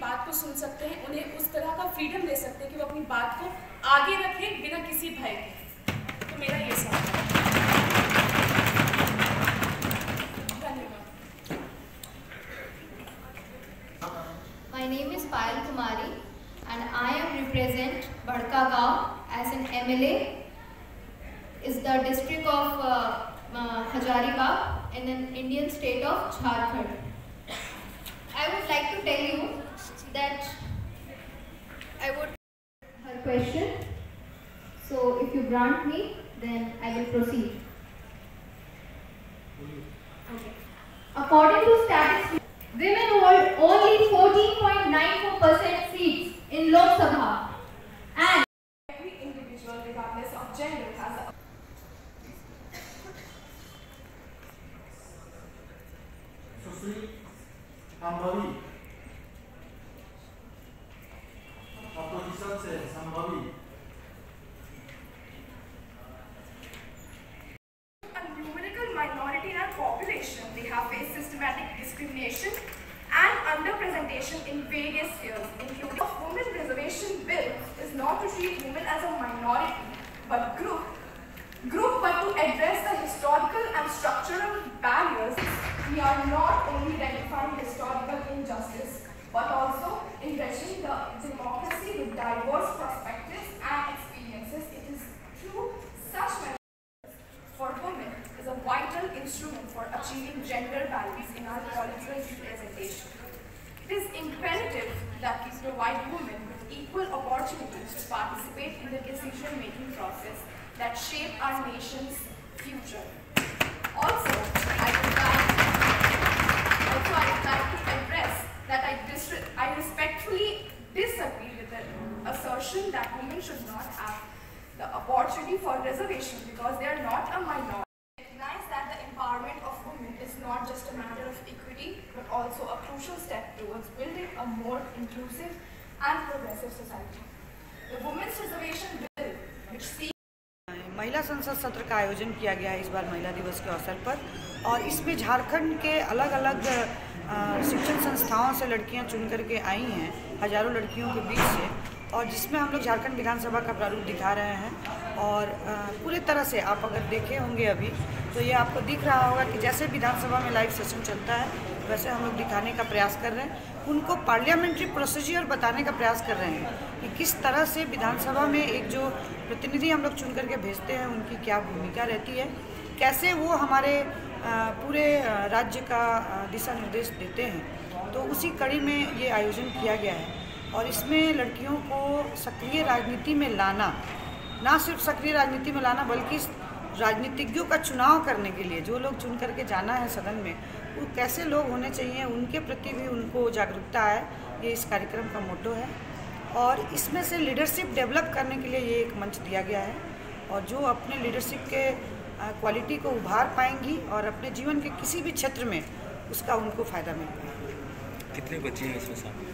बात को सुन सकते हैं, उन्हें उस तरह का फ्रीडम दे सकते हैं कि वो अपनी बात को आगे रखें बिना किसी भय के। तो मेरा ये सवाल है। धन्यवाद। My name is Payal Kumari and I am represent Bhadka Gaon as an MLA. Is the district of Hazaribagh in an Indian state of Jharkhand. I would like to tell you that I would her question. So if you grant me, then I will proceed. Okay. According to statistics, women hold only 14.94% seats in Lok Sabha, and every individual, regardless of gender, has a Sushri Sambhavi, opposition से Sambhavi. A numerical minority in our population, they have faced systematic discrimination and underrepresentation in various spheres, including the Women Reservation Bill is not to treat women as a minority, but group, but to address the historical and structural barriers. We are not only identifying historical injustice, but also enriching the democracy with diverse perspectives and experiences. It is through such measures for women is a vital instrument for achieving gender balance in our political representation. It is imperative that we provide women with equal opportunities to participate in the decision-making process that shape our nation's future. Also, I would like to address that I respectfully disagree with the assertion that women should not have the opportunity for reservation because they are not a minority. Recognize that the empowerment of women is not just a matter of equity, but also a crucial step towards building a more inclusive and progressive society. The Women's Reservation Bill, which seeks महिला संसद सत्र का आयोजन किया गया है इस बार महिला दिवस के अवसर पर, और इसमें झारखंड के अलग अलग शिक्षण संस्थाओं से लड़कियां चुन करके आई हैं, हजारों लड़कियों के बीच से, और जिसमें हम लोग झारखंड विधानसभा का प्रारूप दिखा रहे हैं। और पूरे तरह से आप अगर देखे होंगे अभी तो ये आपको दिख रहा होगा कि जैसे विधानसभा में लाइव सेशन चलता है वैसे हम लोग दिखाने का प्रयास कर रहे हैं, उनको पार्लियामेंट्री प्रोसीजर बताने का प्रयास कर रहे हैं कि किस तरह से विधानसभा में एक जो प्रतिनिधि हम लोग चुन करके भेजते हैं उनकी क्या भूमिका रहती है, कैसे वो हमारे पूरे राज्य का दिशा निर्देश देते हैं। तो उसी कड़ी में ये आयोजन किया गया है और इसमें लड़कियों को सक्रिय राजनीति में लाना, ना सिर्फ सक्रिय राजनीति में लाना बल्कि राजनीतिज्ञों का चुनाव करने के लिए जो लोग चुन करके जाना है सदन में, वो कैसे लोग होने चाहिए उनके प्रति भी उनको जागरूकता है, ये इस कार्यक्रम का मोटो है। और इसमें से लीडरशिप डेवलप करने के लिए ये एक मंच दिया गया है और जो अपने लीडरशिप के क्वालिटी को उभार पाएंगी और अपने जीवन के किसी भी क्षेत्र में उसका उनको फ़ायदा मिल पाएगा। कितने बच्चे हैं इसमें शामिल?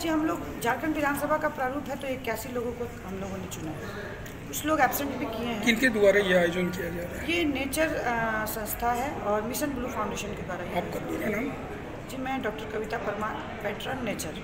जी, हम लोग झारखंड विधानसभा का प्रारूप है तो 81 लोगों को हम लोगों ने चुना है, कुछ लोग एब्सेंट भी किए हैं। किनके द्वारा ये आयोजन किया जा रहा है? ये नेचर संस्था है और मिशन ब्लू फाउंडेशन के द्वारा। आपका पूरा नाम? जी, मैं डॉक्टर कविता परमार, पैट्रन नेचर।